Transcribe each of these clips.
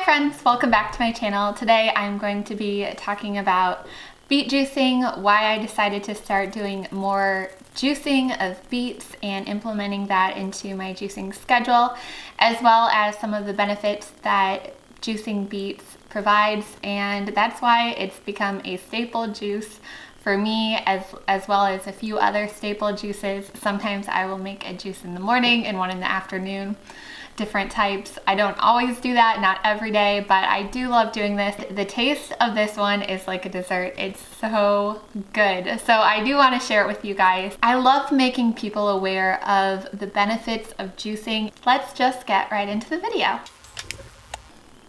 Hi friends, welcome back to my channel. Today I'm going to be talking about beet juicing, why I decided to start doing more juicing of beets and implementing that into my juicing schedule, as well as some of the benefits that juicing beets provides, and that's why it's become a staple juice for me, as well as a few other staple juices. Sometimes I will make a juice in the morning and one in the afternoon, different types. I don't always do that, not every day, but I do love doing this. The taste of this one is like a dessert. It's so good. So I do want to share it with you guys. I love making people aware of the benefits of juicing. Let's just get right into the video.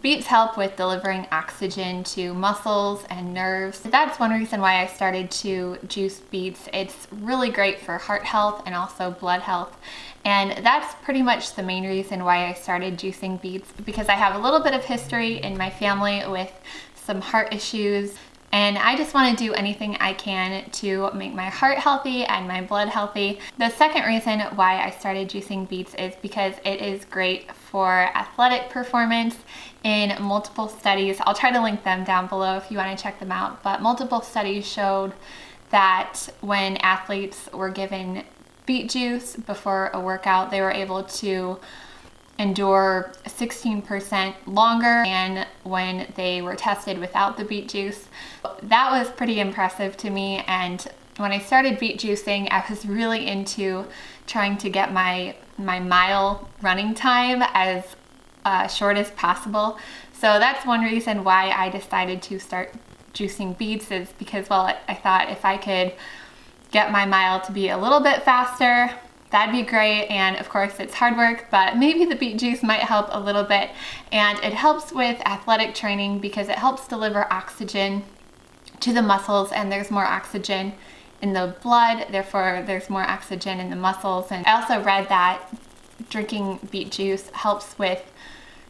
Beets help with delivering oxygen to muscles and nerves. That's one reason why I started to juice beets. It's really great for heart health and also blood health. And that's pretty much the main reason why I started juicing beets, because I have a little bit of history in my family with some heart issues. And I just want to do anything I can to make my heart healthy and my blood healthy. The second reason why I started juicing beets is because it is great for athletic performance. In multiple studies, I'll try to link them down below if you want to check them out, but multiple studies showed that when athletes were given beet juice before a workout, they were able to endure 16% longer than when they were tested without the beet juice. That was pretty impressive to me, and when I started beet juicing, I was really into trying to get my mile running time as short as possible. So that's one reason why I decided to start juicing beets, is because, well, I thought if I could get my mile to be a little bit faster, that'd be great. And of course it's hard work, but maybe the beet juice might help a little bit. And it helps with athletic training because it helps deliver oxygen to the muscles, and there's more oxygen in the blood, therefore there's more oxygen in the muscles. And I also read that drinking beet juice helps with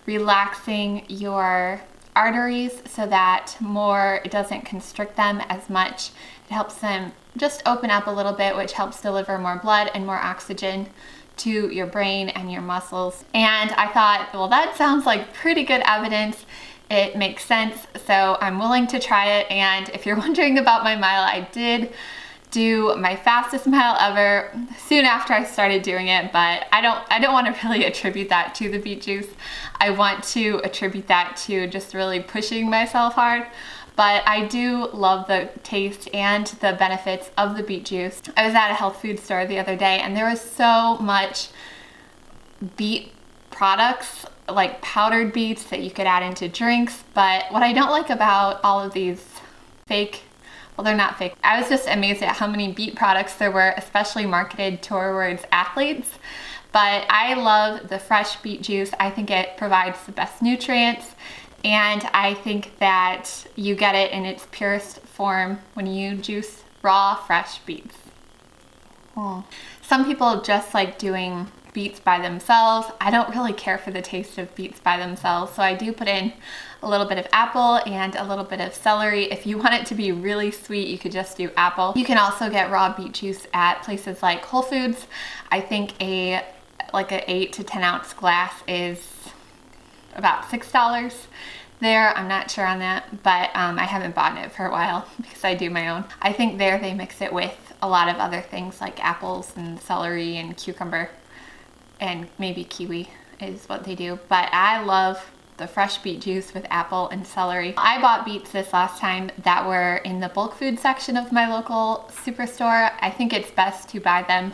relaxing your arteries so that it doesn't constrict them as much. It helps them just open up a little bit, which helps deliver more blood and more oxygen to your brain and your muscles. And I thought, well, that sounds like pretty good evidence. It makes sense, so I'm willing to try it. And if you're wondering about my mile, I did do my fastest mile ever soon after I started doing it, but I don't want to really attribute that to the beet juice. I want to attribute that to just really pushing myself hard. But I do love the taste and the benefits of the beet juice. I was at a health food store the other day, and there was so much beet products, like powdered beets that you could add into drinks. But what I don't like about all of these fake, well, they're not fake. I was just amazed at how many beet products there were, especially marketed towards athletes. But I love the fresh beet juice. I think it provides the best nutrients, and I think that you get it in its purest form when you juice raw, fresh beets. Some people just like doing beets by themselves. I don't really care for the taste of beets by themselves, so I do put in a little bit of apple and a little bit of celery. If you want it to be really sweet, you could just do apple. You can also get raw beet juice at places like Whole Foods. I think an 8 to 10 ounce glass is about $6 there. I'm not sure on that, but I haven't bought it for a while because I do my own. I think there they mix it with a lot of other things like apples and celery and cucumber, and maybe kiwi is what they do. But I love the fresh beet juice with apple and celery. I bought beets this last time that were in the bulk food section of my local superstore. I think it's best to buy them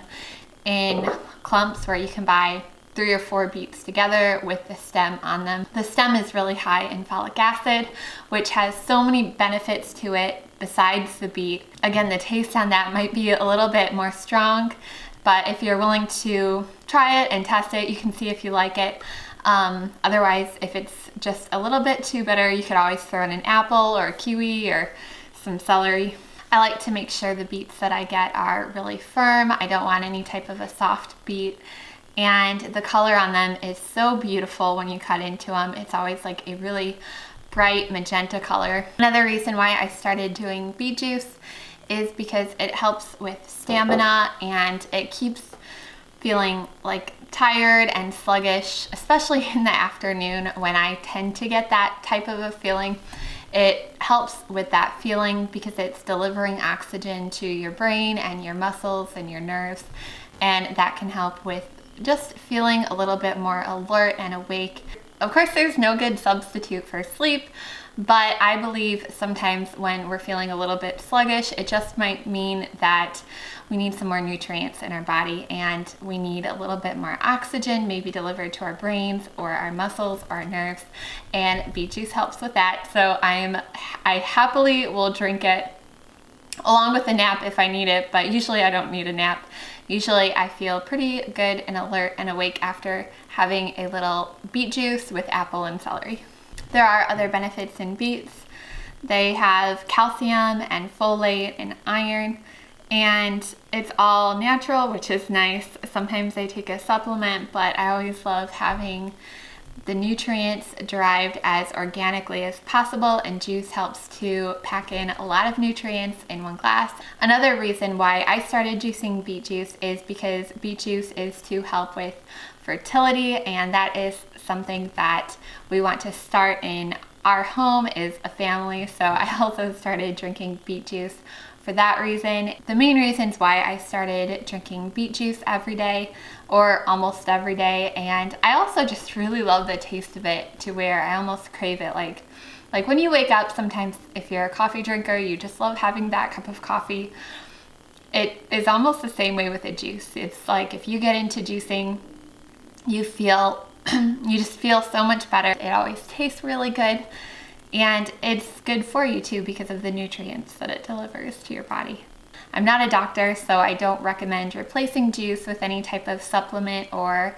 in clumps where you can buy 3 or 4 beets together with the stem on them. The stem is really high in folic acid, which has so many benefits to it besides the beet. Again, the taste on that might be a little bit more strong, but if you're willing to try it and test it, you can see if you like it. Otherwise, if it's just a little bit too bitter, you could always throw in an apple or a kiwi or some celery. I like to make sure the beets that I get are really firm. I don't want any type of a soft beet. And the color on them is so beautiful when you cut into them. It's always like a really bright magenta color. Another reason why I started doing beet juice is because it helps with stamina, and it keeps feeling like tired and sluggish, especially in the afternoon when I tend to get that type of a feeling, it helps with that feeling because it's delivering oxygen to your brain and your muscles and your nerves, and that can help with just feeling a little bit more alert and awake. Of course, there's no good substitute for sleep, but I believe sometimes when we're feeling a little bit sluggish, it just might mean that we need some more nutrients in our body and we need a little bit more oxygen, maybe delivered to our brains or our muscles or our nerves, and beet juice helps with that. So I happily will drink it along with a nap if I need it, but usually I don't need a nap. Usually I feel pretty good and alert and awake after having a little beet juice with apple and celery. There are other benefits in beets. They have calcium and folate and iron, and it's all natural, which is nice. Sometimes they take a supplement, but I always love having the nutrients derived as organically as possible, and juice helps to pack in a lot of nutrients in one glass. Another reason why I started juicing beet juice is because beet juice is to help with fertility, and that is something that we want to start in our home as a family. So I also started drinking beet juice for that reason. The main reasons why I started drinking beet juice every day or almost every day, and I also just really love the taste of it to where I almost crave it. Like when you wake up, sometimes if you're a coffee drinker, you just love having that cup of coffee. It is almost the same way with a juice. It's like if you get into juicing, you just feel so much better. It always tastes really good, and it's good for you too because of the nutrients that it delivers to your body. I'm not a doctor, so I don't recommend replacing juice with any type of supplement or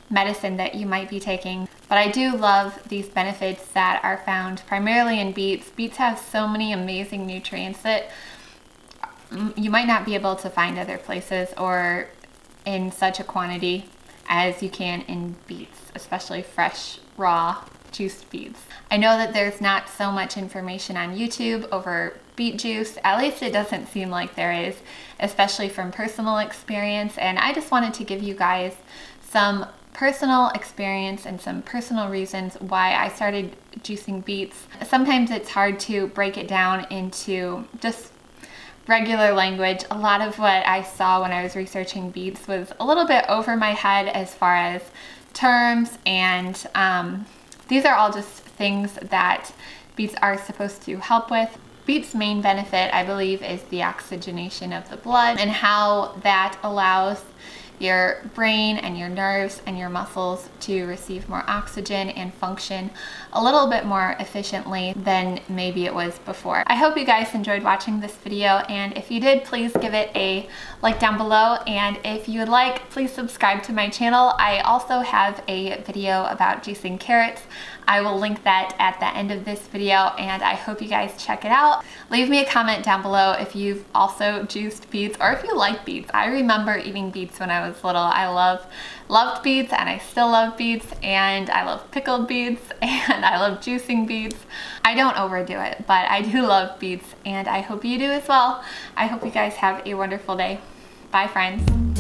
medicine that you might be taking, but I do love these benefits that are found primarily in beets. Beets have so many amazing nutrients that you might not be able to find other places or in such a quantity as you can in beets, especially fresh, raw, juiced beets. I know that there's not so much information on YouTube over beet juice, at least it doesn't seem like there is, especially from personal experience, and I just wanted to give you guys some personal experience and some personal reasons why I started juicing beets. Sometimes it's hard to break it down into just regular language. A lot of what I saw when I was researching beets was a little bit over my head as far as terms, and these are all just things that beets are supposed to help with. Beets' main benefit, I believe, is the oxygenation of the blood and how that allows your brain and your nerves and your muscles to receive more oxygen and function a little bit more efficiently than maybe it was before. I hope you guys enjoyed watching this video, and if you did, please give it a like down below, and if you would like, please subscribe to my channel. I also have a video about juicing carrots. I will link that at the end of this video, and I hope you guys check it out. Leave me a comment down below if you've also juiced beets or if you like beets. I remember eating beets when I was little. I loved beets, and I still love beets, and I love pickled beets, and I love juicing beets. I don't overdo it, but I do love beets, and I hope you do as well. I hope you guys have a wonderful day. Bye, friends.